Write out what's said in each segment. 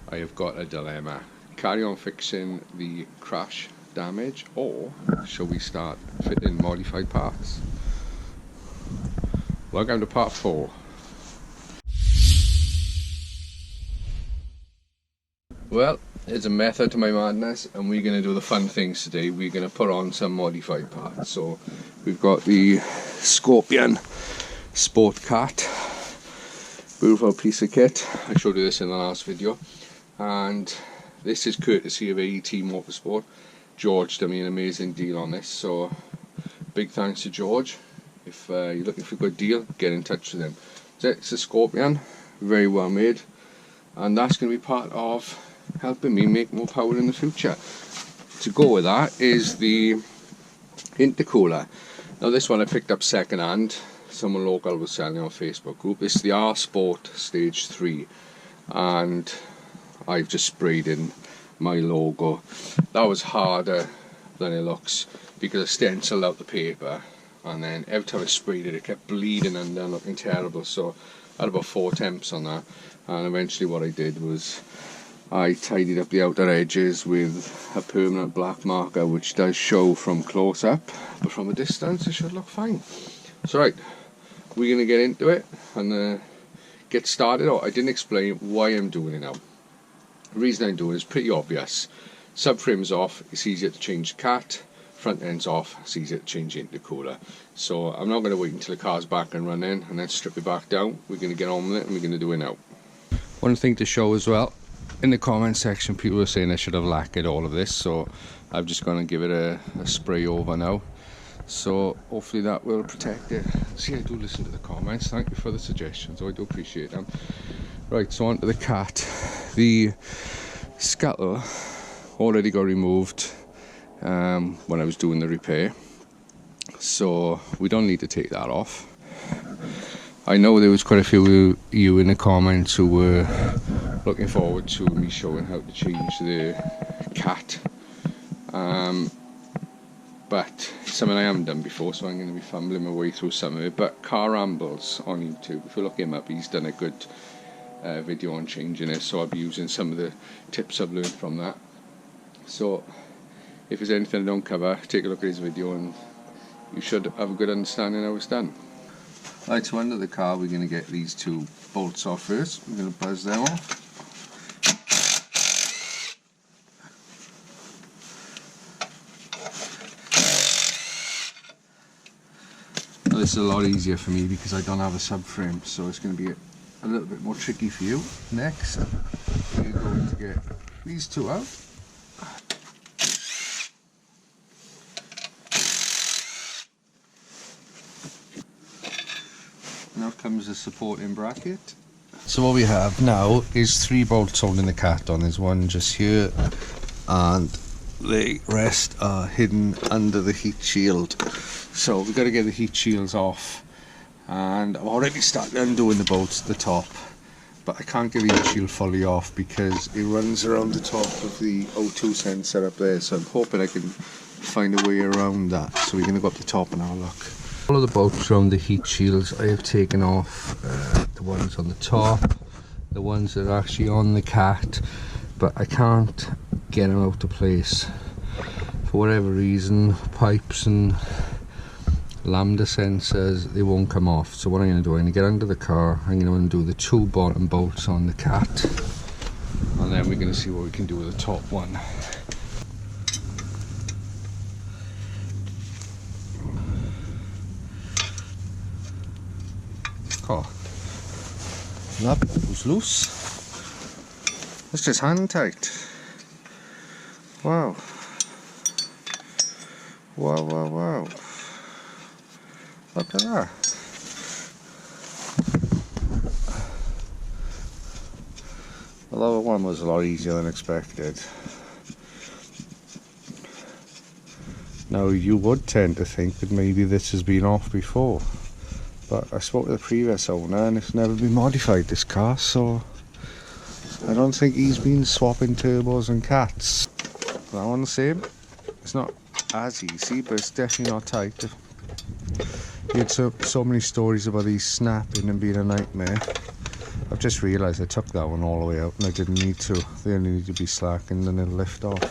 I have got a dilemma. Carry on fixing the crash damage, or shall we start fitting modified parts? Welcome to part 4. Well, there's a method to my madness, and we're going to do the fun things today. We're going to put on some modified parts. So we've got the Scorpion Sport Cat, beautiful piece of kit. I showed you this in the last video, and this is courtesy of AET Motorsport. George done me an amazing deal on this, so big thanks to George. If you're looking for a good deal, get in touch with him. So it's a Scorpion, very well made, and that's going to be part of helping me make more power in the future. To go with that is the intercooler. Now this one I picked up second hand. Someone local was selling on Facebook group. It's the Rsport stage 3, and I've just sprayed in my logo. That was harder than it looks because I stenciled out the paper, and then every time I sprayed it, it kept bleeding and then looking terrible. So I had about 4 attempts on that, and eventually what I did was I tidied up the outer edges with a permanent black marker, which does show from close up, but from a distance it should look fine. So right, we're going to get into it and get started. I didn't explain why I'm doing it now. The reason I'm doing it is pretty obvious. Subframe's off, it's easier to change the cat. Front end's off, it's easier to change the intercooler. So I'm not going to wait until the car's back and running and then strip it back down. We're going to get on with it and we're going to do it now. One thing to show as well, in the comment section people were saying I should have lacquered all of this, so I'm just going to give it a spray over now. So hopefully that will protect it. See, I do listen to the comments. Thank you for the suggestions, I do appreciate them. Right, so on to the cat. The scuttle already got removed when I was doing the repair, so we don't need to take that off. I know there was quite a few of you in the comments who were looking forward to me showing how to change the cat, but it's something I haven't done before, so I'm going to be fumbling my way through some of it. But Car Rambles on YouTube, if you look him up, he's done a good video on changing it, so I'll be using some of the tips I've learned from that. So if there's anything I don't cover, take a look at his video and you should have a good understanding how it's done. Right, so under the car we're going to get these 2 bolts off first. We're going to buzz them off. Now this is a lot easier for me because I don't have a subframe, so it's going to be a little bit more tricky for you. Next, we're going to get these 2 out. Now comes the supporting bracket. So what we have now is 3 bolts holding the cat on. There's one just here, and the rest are hidden under the heat shield. So we've got to get the heat shields off, and I've already started undoing the bolts at the top, but I can't get the heat shield fully off because it runs around the top of the O2 sensor up there, so I'm hoping I can find a way around that. So we're going to go up the top and have a look. All of the bolts from the heat shields I have taken off, the ones on the top, the ones that are actually on the cat, but I can't get them out of place for whatever reason. Pipes and lambda sensors, they won't come off. So what I'm going to do, I'm going to get under the car, I'm going to undo the 2 bottom bolts on the cat, and then we're going to see what we can do with the top one. Oh, that was loose. It's just hand tight. Wow. Wow, wow, wow. Look at that. The lower one was a lot easier than expected. Now you would tend to think that maybe this has been off before, but I spoke to the previous owner and it's never been modified, this car, so I don't think he's been swapping turbos and cats. That one the same. It's not as easy, but it's definitely not tight. You had so many stories about these snapping and being a nightmare. I've just realised I took that one all the way out and I didn't need to. They only need to be slackened and it'll lift off.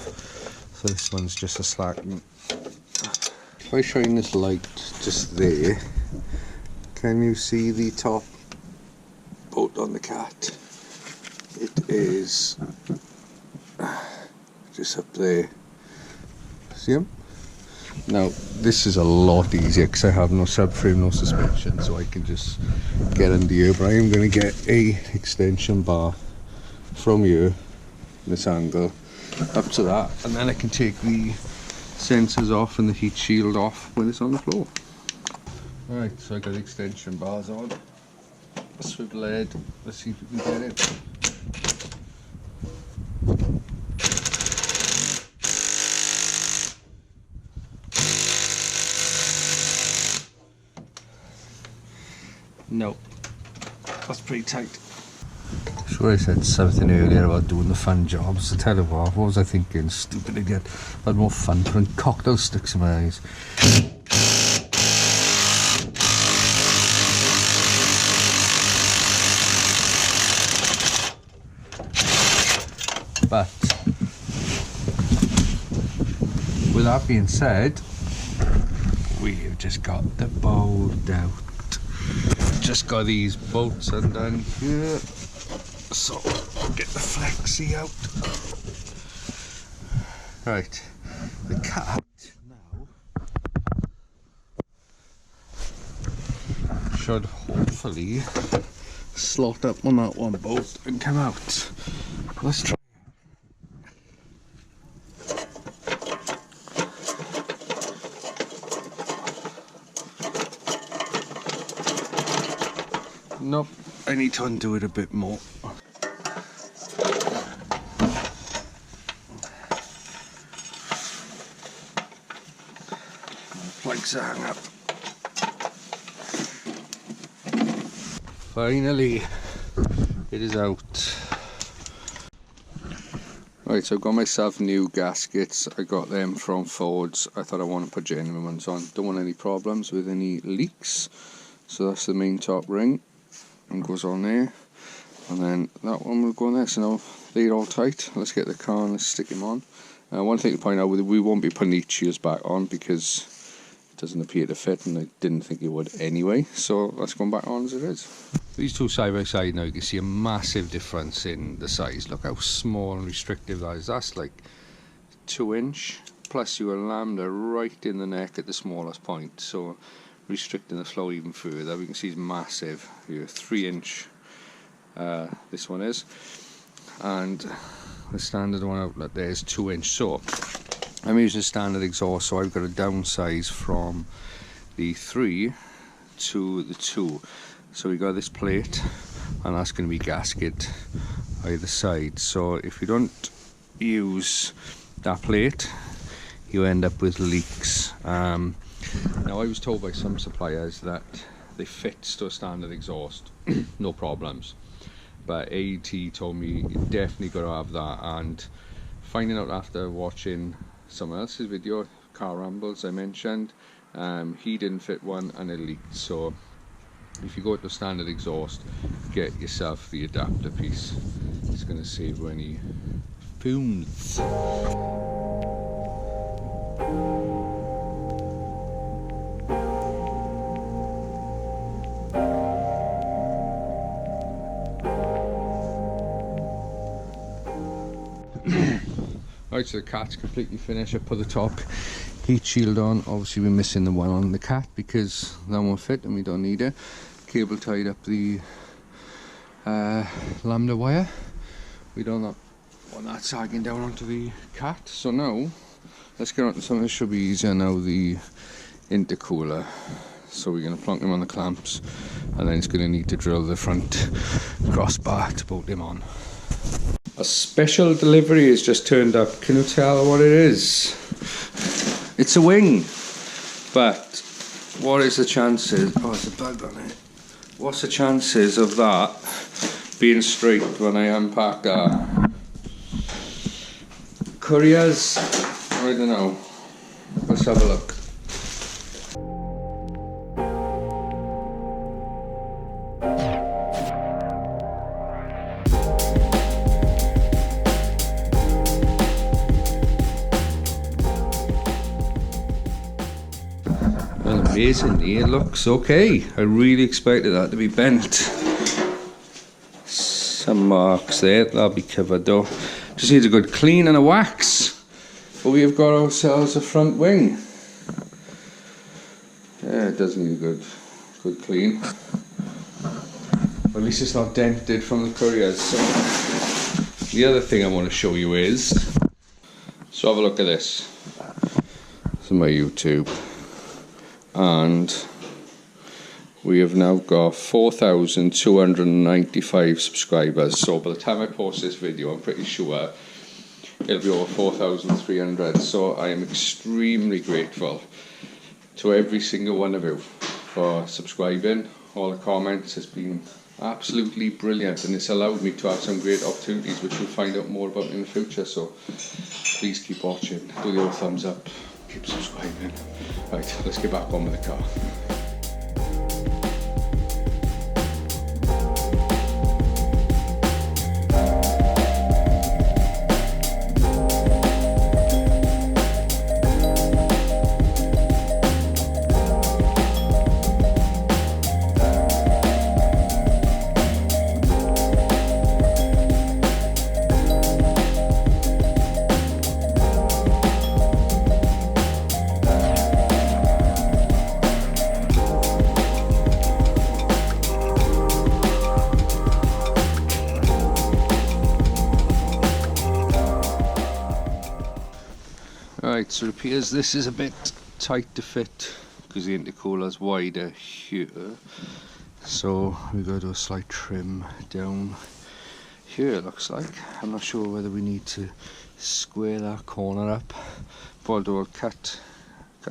So this one's just a slacken. If I shine this light just there, can you see the top bolt on the cat? It is just up there. See him? Now this is a lot easier because I have no subframe, no suspension, so I can just get under here. But I am going to get a extension bar from here, this angle, up to that, and then I can take the sensors off and the heat shield off when it's on the floor. Alright, so I got the extension bars on. Swivel head, let's see if we can get it. No, that's pretty tight. Sure, I said something earlier about doing the fun jobs. I tell you what was I thinking? Stupid idiot. I had more fun putting cocktail sticks in my eyes. But with that being said, we've just got the bolt out. Just got these bolts undone here, so get the flexi out. Right, the cat now should hopefully slot up on that one bolt and come out. Let's try. Nope, I need to undo it a bit more. Plugs are hung up. Finally, it is out. Right, so I've got myself new gaskets. I got them from Ford's. I thought I want to put genuine ones on. Don't want any problems with any leaks. So that's the main top ring. And goes on there, and then that one will go on there. So now they're all tight. Let's get the car and let's stick him on. One thing to point out, we won't be putting these cheers back on because it doesn't appear to fit, and I didn't think it would anyway. So let's go back on as it is. These two side by side now, you can see a massive difference in the size. Look how small and restrictive that is. That's like 2 inch, plus you got lambda right in the neck at the smallest point. So restricting the flow even further. We can see it's massive here, 3 inch this one is, and the standard one outlet there is 2 inch. So I'm using standard exhaust, so I've got to downsize from the 3 to the 2. So we got this plate, and that's going to be gasket either side. So if you don't use that plate, you end up with leaks. Now I was told by some suppliers that they fit to a standard exhaust, no problems. But AET told me you definitely got to have that, and finding out after watching someone else's video, Car Rambles I mentioned, he didn't fit one and it leaked. So if you go to standard exhaust, get yourself the adapter piece. It's going to save you any fumes. Right, so the cat's completely finished. I put the top heat shield on. Obviously we're missing the one on the cat because that won't fit and we don't need it. Cable tied up the lambda wire. We don't want that sagging down onto the cat. So now let's get on to something that should be easier now, the intercooler. So we're going to plonk him on the clamps, and then it's going to need to drill the front crossbar to bolt him on. A special delivery has just turned up. Can you tell what it is? It's a wing. But what is the chances? Oh, there's a bug on it. What's the chances of that being straight when I unpack that? Couriers? I don't know. Let's have a look. amazingly it looks okay. I really expected that to be bent. Some marks there, that'll be covered though. Just needs a good clean and a wax. But we have got ourselves a front wing. Yeah, it does need a good clean. But at least it's not dented from the couriers. So the other thing I want to show you is, so have a look at this. This is my YouTube, and we have now got 4,295 subscribers. So by the time I post this video, I'm pretty sure it'll be over 4,300. So I am extremely grateful to every single one of you for subscribing. All the comments has been absolutely brilliant, and it's allowed me to have some great opportunities which you'll find out more about in the future. So please keep watching, do the old thumbs up, keep subscribing. Right, let's get back on with the car. Right, so it appears this is a bit tight to fit because the intercooler is wider here. So we've got to do a slight trim down here, it looks like. I'm not sure whether we need to square that corner up. But I'll do a cut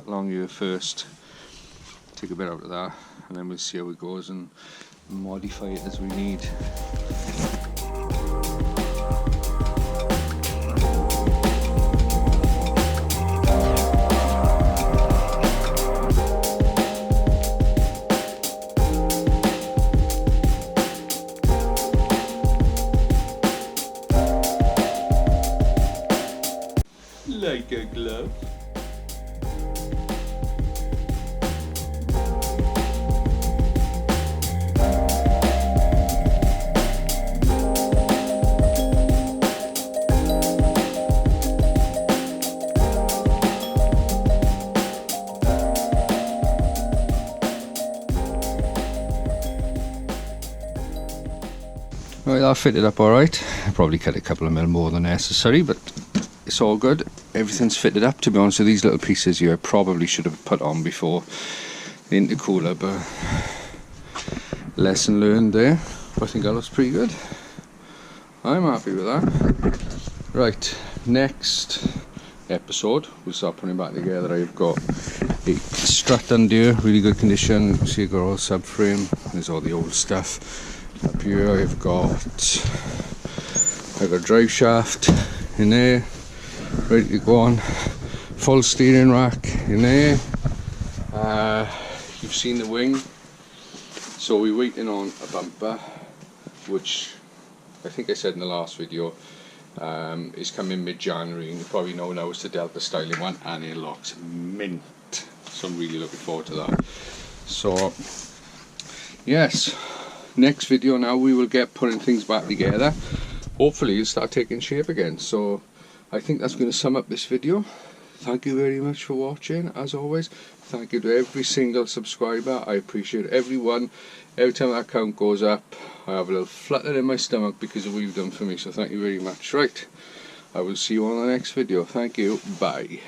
along here first, take a bit out of that, and then we'll see how it goes and modify it as we need. Like a glove. Right, that fitted up alright. I probably cut a couple of mil more than necessary, but it's all good. Everything's fitted up. To be honest with these little pieces here, I probably should have put on before the intercooler, but lesson learned there. I think that looks pretty good. I'm happy with that. Right, next episode we'll start putting it back together. I've got a strut under here, really good condition. See, I've got all subframe. There's all the old stuff. Up here I've got a drive shaft in there, ready to go on. Full steering rack in there. You've seen the wing. So we're waiting on a bumper, which I think I said in the last video is coming mid-January, and you probably know now it's the Delta styling one, and it looks mint. So I'm really looking forward to that. So yes, next video now we will get putting things back together. Hopefully it'll start taking shape again. So I think that's going to sum up this video. Thank you very much for watching. As always, thank you to every single subscriber. I appreciate everyone. Every time that count goes up, I have a little flutter in my stomach because of what you've done for me. So thank you very much. Right, I will see you on the next video. Thank you. Bye.